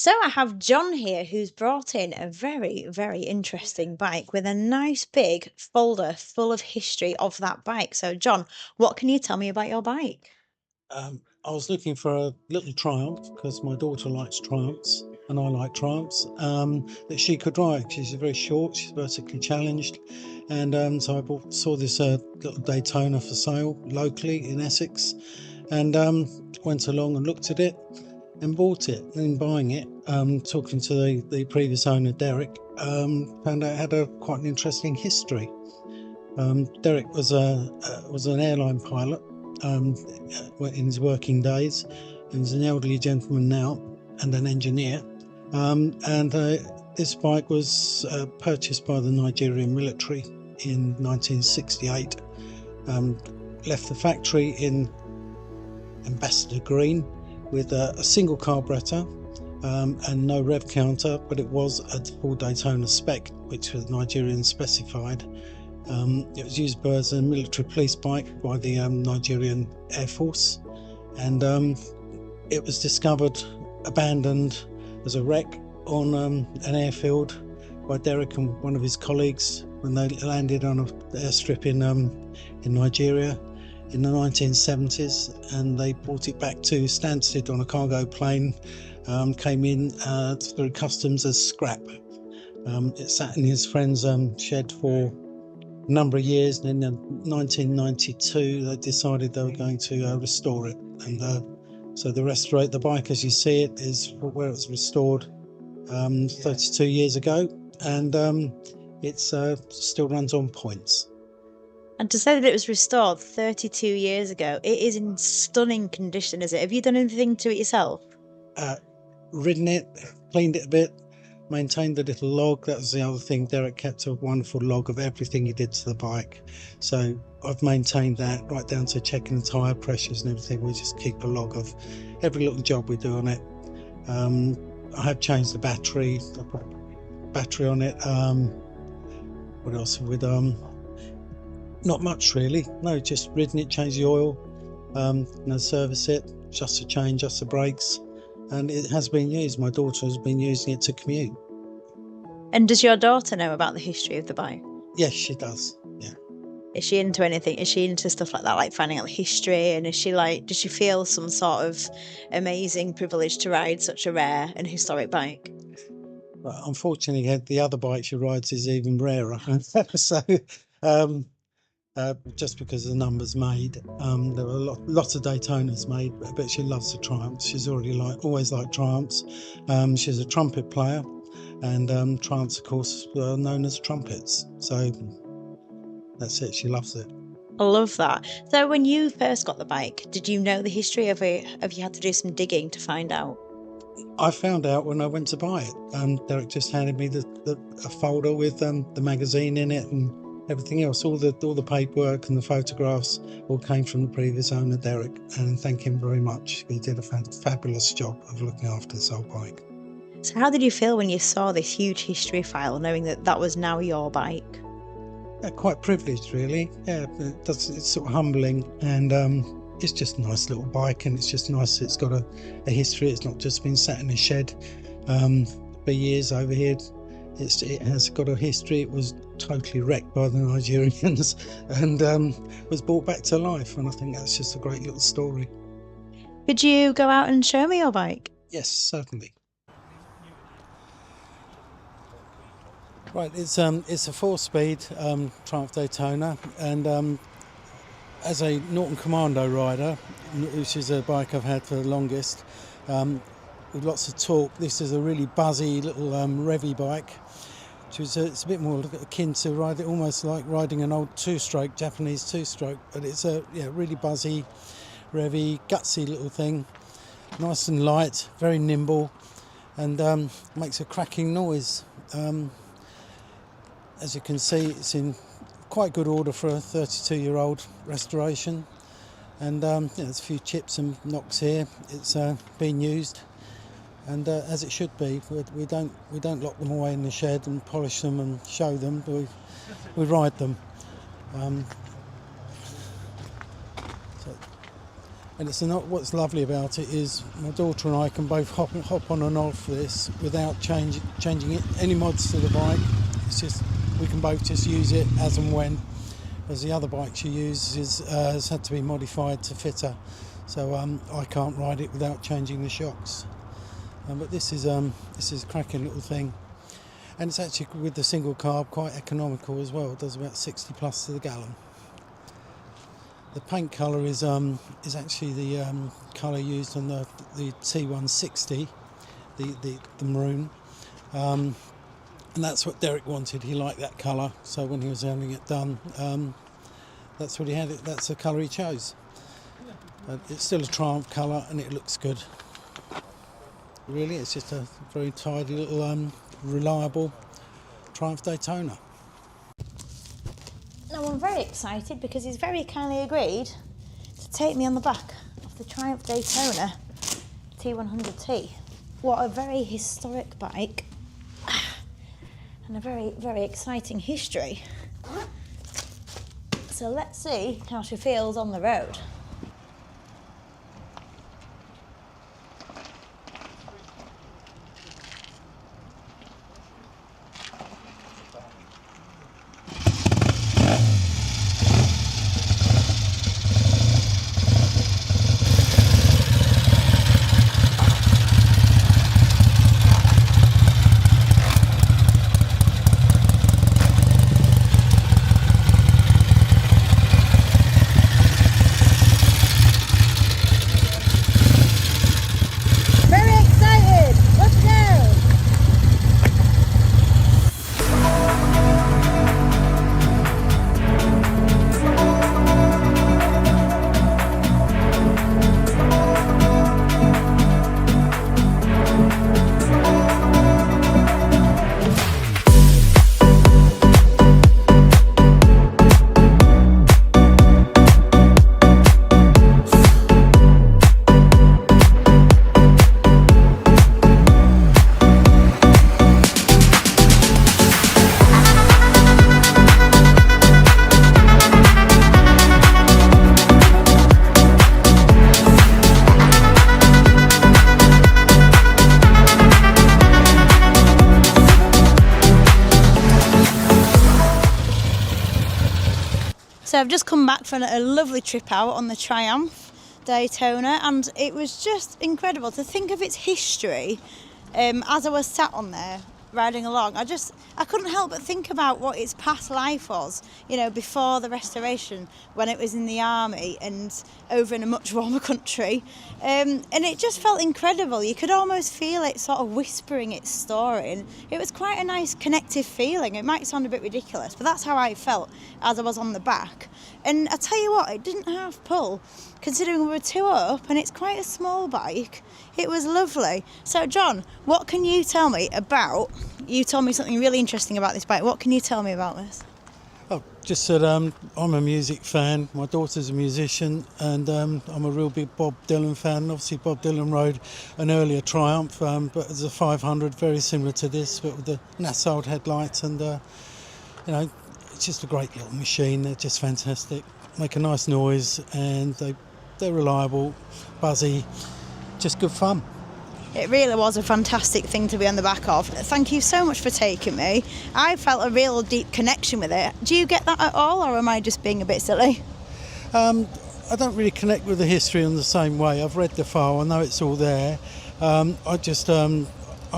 So I have John here who's brought in a very, very interesting bike with a nice big folder full of history of that bike. So, John, what can you tell me about your bike? I was looking for a little Triumph because my daughter likes Triumphs and I like Triumphs that she could ride. She's very short, she's vertically challenged, and so saw this little Daytona for sale locally in Essex, and went along and looked at it and bought it. And in buying it, talking to the previous owner, Derek, found out it had quite an interesting history. Derek was an airline pilot in his working days. He was an elderly gentleman now and an engineer. And this bike was purchased by the Nigerian military in 1968. Left the factory in Ambassador Green with a single carburettor and no rev counter, but it was a full Daytona spec, which was Nigerian specified. It was used as a military police bike by the Nigerian Air Force, and it was discovered abandoned as a wreck on an airfield by Derek and one of his colleagues when they landed on an airstrip in Nigeria in the 1970s, and they brought it back to Stansted on a cargo plane. Came in through customs as scrap. It sat in his friend's shed for number of years, and in 1992 they decided they were going to restore it, and so the bike as you see it is where it was restored 32 years ago, and it still runs on points. And to say that it was restored 32 years ago, it is in stunning condition, is it? Have you done anything to it yourself? Ridden it, cleaned it a bit, maintained the little log. That was the other thing. Derek kept a wonderful log of everything he did to the bike, so I've maintained that right down to checking the tyre pressures and everything. We just keep a log of every little job we do on it. I have changed the battery. I put a battery on it. What else have we done? Not much really. No, just ridden it, changed the oil, service it, just a change, just the brakes. And it has been used. My daughter has been using it to commute. And does your daughter know about the history of the bike? Yes, she does. Yeah. Is she into anything? Is she into stuff like that, like finding out the history? And does she feel some sort of amazing privilege to ride such a rare and historic bike? But unfortunately, the other bike she rides is even rarer. So, just because of the numbers made, there were lots of Daytonas made, but she loves the Triumphs. She's always liked Triumphs. She's a trumpet player, and Triumphs, of course, are known as trumpets. So that's it. She loves it. I love that. So when you first got the bike, did you know the history of it? Have you had to do some digging to find out? I found out when I went to buy it. Derek just handed me a folder with the magazine in it and everything else. All the paperwork and the photographs all came from the previous owner, Derek, and thank him very much. He did a fabulous job of looking after this old bike. So how did you feel when you saw this huge history file, knowing that was now your bike? Yeah, quite privileged, really. Yeah, it's sort of humbling, and it's just a nice little bike, and it's just nice. It's got a history. It's not just been sat in a shed for years over here. It has got a history. It was totally wrecked by the Nigerians and was brought back to life, and I think that's just a great little story. Could you go out and show me your bike? Yes, certainly. Right, it's a 4-speed Triumph Daytona, and as a Norton Commando rider, which is a bike I've had for the longest, with lots of torque, this is a really buzzy little revvy bike. It's a bit more akin to almost like riding an old Japanese two-stroke, but it's a really buzzy, revvy, gutsy little thing, nice and light, very nimble, and makes a cracking noise. As you can see, it's in quite good order for a 32-year-old restoration, and there's a few chips and knocks here. It's been used, and as it should be. We don't lock them away in the shed and polish them and show them. We ride them. And it's not, what's lovely about it is my daughter and I can both hop on and off this without changing it, any mods to the bike. It's just, we can both just use it as and when. As the other bike she uses has had to be modified to fit her, so I can't ride it without changing the shocks. But this is a cracking little thing, and it's actually, with the single carb, quite economical as well. It does about 60 plus to the gallon. The paint colour is actually the colour used on the T160, the maroon, and that's what Derek wanted. He liked that colour, so when he was having it done, that's what he had. That's the colour he chose. It's still a Triumph colour, and it looks good. Really, it's just a very tidy little, reliable Triumph Daytona. Now I'm very excited because he's very kindly agreed to take me on the back of the Triumph Daytona T100T. What a very historic bike and a very, very exciting history. So let's see how she feels on the road. So I've just come back from a lovely trip out on the Triumph Daytona, and it was just incredible to think of its history. As I was sat on there riding along, I couldn't help but think about what its past life was, you know, before the restoration, when it was in the army and over in a much warmer country, and it just felt incredible. You could almost feel it sort of whispering its story, and it was quite a nice connective feeling. It might sound a bit ridiculous, but that's how I felt as I was on the back. And I tell you what, it didn't half pull, considering we were two up and it's quite a small bike. It was lovely. So John, what can you tell me about, you told me something really interesting about this bike. What can you tell me about this? Oh, just that I'm a music fan. My daughter's a musician, and I'm a real big Bob Dylan fan. Obviously, Bob Dylan rode an earlier Triumph, but it's a 500, very similar to this, but with the Nassau headlights, and you know, it's just a great little machine. They're just fantastic. Make a nice noise, and they're reliable, buzzy, just good fun. It really was a fantastic thing to be on the back of. Thank you so much for taking me. I felt a real deep connection with it. Do you get that at all, or am I just being a bit silly? I don't really connect with the history in the same way. I've read the file, I know it's all there. I'm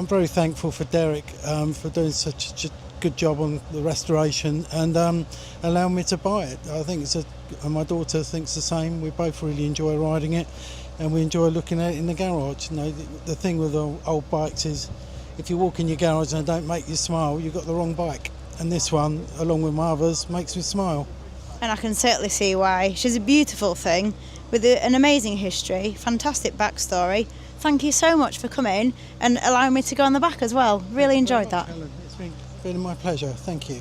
very thankful for Derek for doing such a good job on the restoration and allowing me to buy it. I think and my daughter thinks the same. We both really enjoy riding it, and we enjoy looking at it in the garage. You know, the thing with old bikes is, if you walk in your garage and they don't make you smile, you've got the wrong bike. And this one, along with my others, makes me smile. And I can certainly see why. She's a beautiful thing with an amazing history, fantastic backstory. Thank you so much for coming and allowing me to go on the back as well. Really enjoyed that. Helen. It's been my pleasure. Thank you.